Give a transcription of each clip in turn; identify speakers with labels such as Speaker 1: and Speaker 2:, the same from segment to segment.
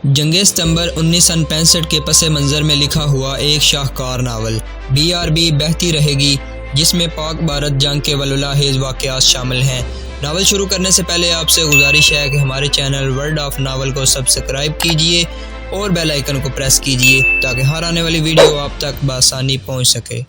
Speaker 1: جنگ ستمبر 1965 کے پس منظر میں لکھا ہوا ایک شاہکار ناول BRB بہتی رہے گی، جس میں پاک بھارت جنگ کے واللاحظ واقعات شامل ہیں۔ ناول شروع کرنے سے پہلے آپ سے گزارش ہے کہ ہمارے چینل ورلڈ آف ناول کو سبسکرائب کیجئے اور بیل آئیکن کو پریس کیجئے تاکہ ہر آنے والی ویڈیو آپ تک بآسانی پہنچ سکے۔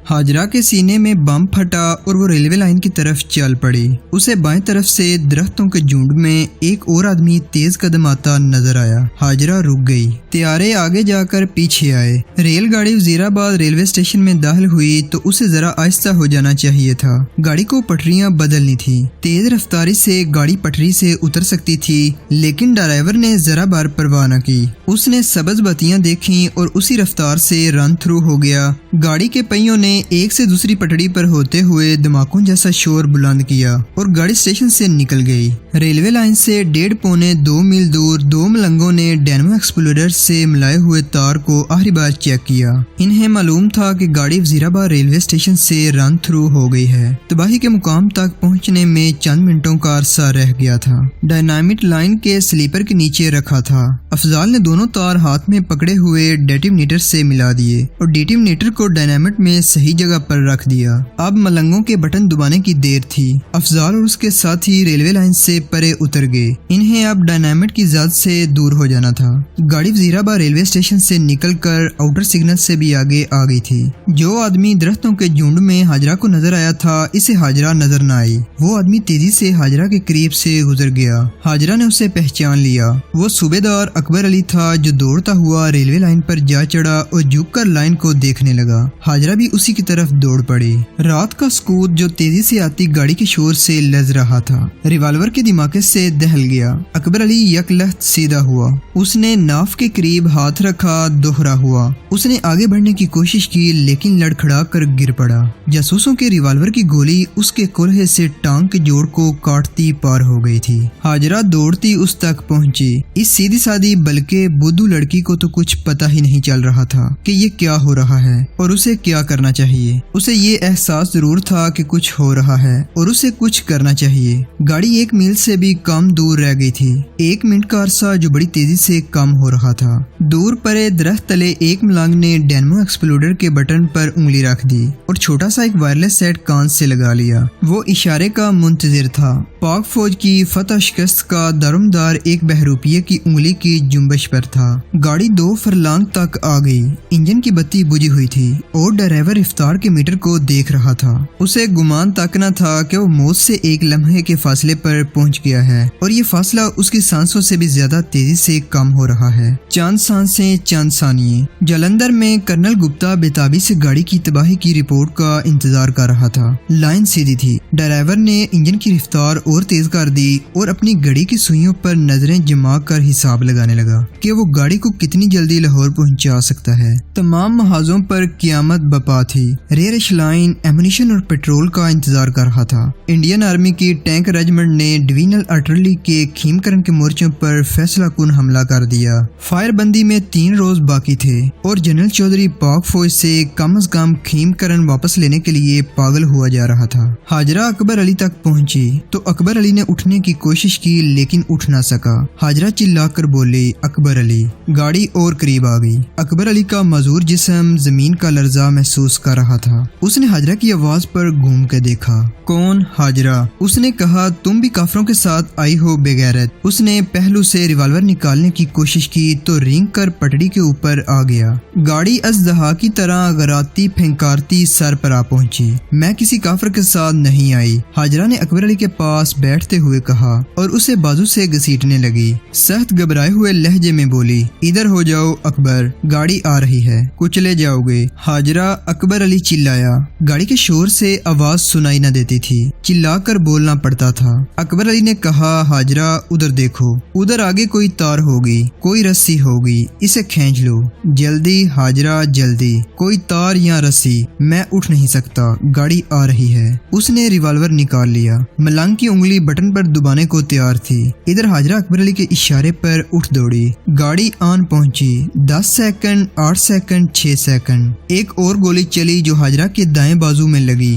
Speaker 2: ہاجرہ کے سینے میں بم پھٹا اور وہ ریلوے لائن کی طرف چل پڑی۔ اسے بائیں طرف سے درختوں کے جھنڈ میں ایک اور آدمی تیز قدم آتا نظر آیا۔ ہاجرہ رک گئی۔ طیارے آگے جا کر پیچھے آئے۔ ریل گاڑی وزیر آباد ریلوے اسٹیشن میں داخل ہوئی تو اسے ذرا آہستہ ہو جانا چاہیے تھا۔ گاڑی کو پٹریاں بدلنی تھی۔ تیز رفتاری سے گاڑی پٹری سے اتر سکتی تھی، لیکن ڈرائیور نے ذرا بار پرواہ نہ کی۔ اس نے سبز بتیاں دیکھیں اور اسی رفتار سے رن تھرو ہو گیا۔ گاڑی کے پہیوں نے ایک سے دوسری پٹڑی پر ہوتے ہوئے دھماکوں جیسا شور بلند کیا اور گاڑی اسٹیشن سے نکل گئی۔ ریلوے لائن سے 1.25-2 میل دور دو ملنگوں نے ڈائنامو ایکسپلوڈر سے ملائے ہوئے تار کو آخری بار چیک کیا۔ انہیں معلوم تھا کہ گاڑی وزیر آباد ریلوے اسٹیشن سے رن تھرو ہو گئی ہے۔ تباہی کے مقام تک پہنچنے میں چند منٹوں کا عرصہ رہ گیا تھا۔ ڈائنامٹ لائن کے سلیپر کے نیچے رکھا تھا۔ افضال نے دونوں تار ہاتھ میں پکڑے ہوئے ڈیٹونیٹر سے ملا دیے اور ڈیٹونیٹر کو ڈائنامٹ میں صحیح جگہ پر رکھ دیا۔ اب ملنگوں کے بٹن دبانے کی دیر تھی۔ افضال اور اس کے ساتھی ریلوے لائن سے پرے اتر گئے۔ انہیں اب ڈائنامٹ کی زد سے دور ہو جانا تھا۔ گاڑی وزیر آباد ریلوے اسٹیشن سے نکل کر آؤٹر سگنل سے بھی آگے آ گئی تھی۔ جو آدمی درختوں کے جھنڈ میں ہاجرہ کو نظر آیا تھا، اسے ہاجرہ نظر نہ آئی۔ وہ آدمی تیزی سے ہاجرہ کے قریب سے گزر گیا۔ ہاجرہ نے اسے پہچان لیا۔ وہ صوبیدار اکبر علی تھا جو دوڑتا ہوا ریلوے لائن پر جا چڑھا اور جھک کر لائن کو دیکھنے لگا۔ ہاجرہ بھی اسی کی طرف دوڑ پڑی۔ رات کا سکوت جو تیزی سے آتی گاڑی کے شور سے لرز رہا تھا، ریوالور کے دھماکے سے دہل گیا۔ اکبر علی یک لخت سیدھا ہوا۔ اس نے ناف کے قریب ہاتھ رکھا، دوہرا ہوا۔ اس نے آگے بڑھنے کی کوشش کی لیکن لڑکھڑا کر گر پڑا۔ جاسوسوں کے ریوالور کی گولی اس کے کلہے سے ٹانگ کے جوڑ کو کاٹتی پار ہو گئی تھی۔ ہاجرہ دوڑتی اس تک پہنچی۔ اس سیدھی سادی بلکہ بدھو لڑکی کو تو کچھ پتا ہی نہیں چل رہا تھا کہ یہ کیا ہو رہا ہے اور اسے کیا کرنا چاہیے۔ اسے یہ احساس ضرور تھا کہ کچھ ہو رہا ہے اور اسے کچھ کرنا چاہیے۔ گاڑی 1 میل سے بھی کم دور رہ گئی تھی۔ 1 منٹ کا عرصہ جو بڑی تیزی سے کم ہو رہا تھا۔ دور پرے درخت تلے ایک ملانگ نے ڈائنامو ایکسپلوڈر کے بٹن پر انگلی رکھ دی اور چھوٹا سا ایک وائرلیس سیٹ کان سے لگا لیا۔ وہ اشارے کا منتظر تھا۔ پاک فوج کی فتح شکست کا دارمدار ایک بہروپیے کی انگلی کی جنبش پر تھا۔ گاڑی 2 فرلانگ تک آ گئی۔ انجن کی بتی بجھی ہوئی تھی اور ڈرائیور رفتار کے میٹر کو دیکھ رہا تھا۔ اسے گمان تک نہ تھا کہ وہ موت سے 1 لمحے کے فاصلے پر پہنچ گیا ہے اور یہ فاصلہ اس کی سانسوں سے بھی زیادہ تیزی سے کم ہو رہا ہے۔ چند سانسیں، چند ثانیے۔ جلندھر میں کرنل گپتا بےتابی سے گاڑی کی تباہی کی رپورٹ کا انتظار کر رہا تھا۔ لائن سیدھی تھی۔ ڈرائیور نے انجن کی رفتار اور تیز کر دی اور اپنی گھڑی کی سوئیوں پر نظریں جما کر حساب لگانے لگا کہ وہ گاڑی کو کتنی جلدی لاہور پہنچا سکتا ہے۔ تمام محاذوں پر قیامت بپا تھی۔ ریئر ایش لائن ایمونیشن اور پیٹرول کا انتظار کر رہا تھا۔ انڈین آرمی کی ٹینک ریجمنٹ نے ڈویژنل آرٹلری کے کھیم کرن کے مورچوں پر فیصلہ کن حملہ کر دیا۔ فائر بندی میں 3 روز باقی تھے اور جنرل چودھری پاک فوج سے کم از کم کھیم کرن واپس لینے کے لیے پاگل ہوا جا رہا تھا۔ ہاجرہ اکبر علی تک پہنچی تو اکبر علی نے اٹھنے کی کوشش کی لیکن اٹھ نہ سکا۔ ہاجرہ چلا کر بولی، اکبر علی۔ گاڑی اور قریب آ گئی۔ اکبر علی کا معذور جسم زمین کا لرزہ محسوس کر رہا تھا۔ اس نے ہاجرہ کی آواز پر گھوم کے دیکھا۔ کون؟ ہاجرہ۔ اس نے کہا، تم بھی کافروں کے ساتھ آئی ہو بے غیرت۔ اس نے پہلو سے ریوالور نکالنے کی کوشش کی تو رینگ کر پٹڑی کے اوپر آ گیا۔ گاڑی ازدہا کی طرح غراتی پھنکارتی سر پر آ پہنچی۔ میں کسی کافر کے ساتھ نہیں آئی، ہاجرہ نے اکبر علی کے پاس بیٹھتے ہوئے کہا اور اسے بازو سے گھسیٹنے لگی۔ سخت گھبرائے ہوئے لہجے میں بولی، ادھر ہو جاؤ اکبر، گاڑی آ رہی ہے، کچلے جاؤ گے۔ ہاجرہ، اکبر علی چلایا۔ گاڑی کے شور سے آواز سنائی نہ دیتی تھی، چلا کر بولنا پڑتا تھا۔ اکبر علی نے کہا، ہاجرہ ادھر دیکھو، ادھر آگے کوئی تار ہوگی، کوئی رسی ہوگی، اسے کھینچ لو جلدی ہاجرہ، جلدی۔ کوئی تار یا رسی، میں اٹھ نہیں سکتا، گاڑی آ رہی ہے۔ اس نے ریوالور نکال لیا۔ ملنگ کی انگلی بٹن پر دبانے کو تیار تھی۔ ادھر ہاجرہ اکبر علی کے اشارے پر اٹھ دوڑی۔ گاڑی آن پہنچی۔ 10 سیکنڈ، 8 سیکنڈ، 6 سیکنڈ۔ ایک اور گولی چلی جو ہاجرہ کے دائیں بازو میں لگی۔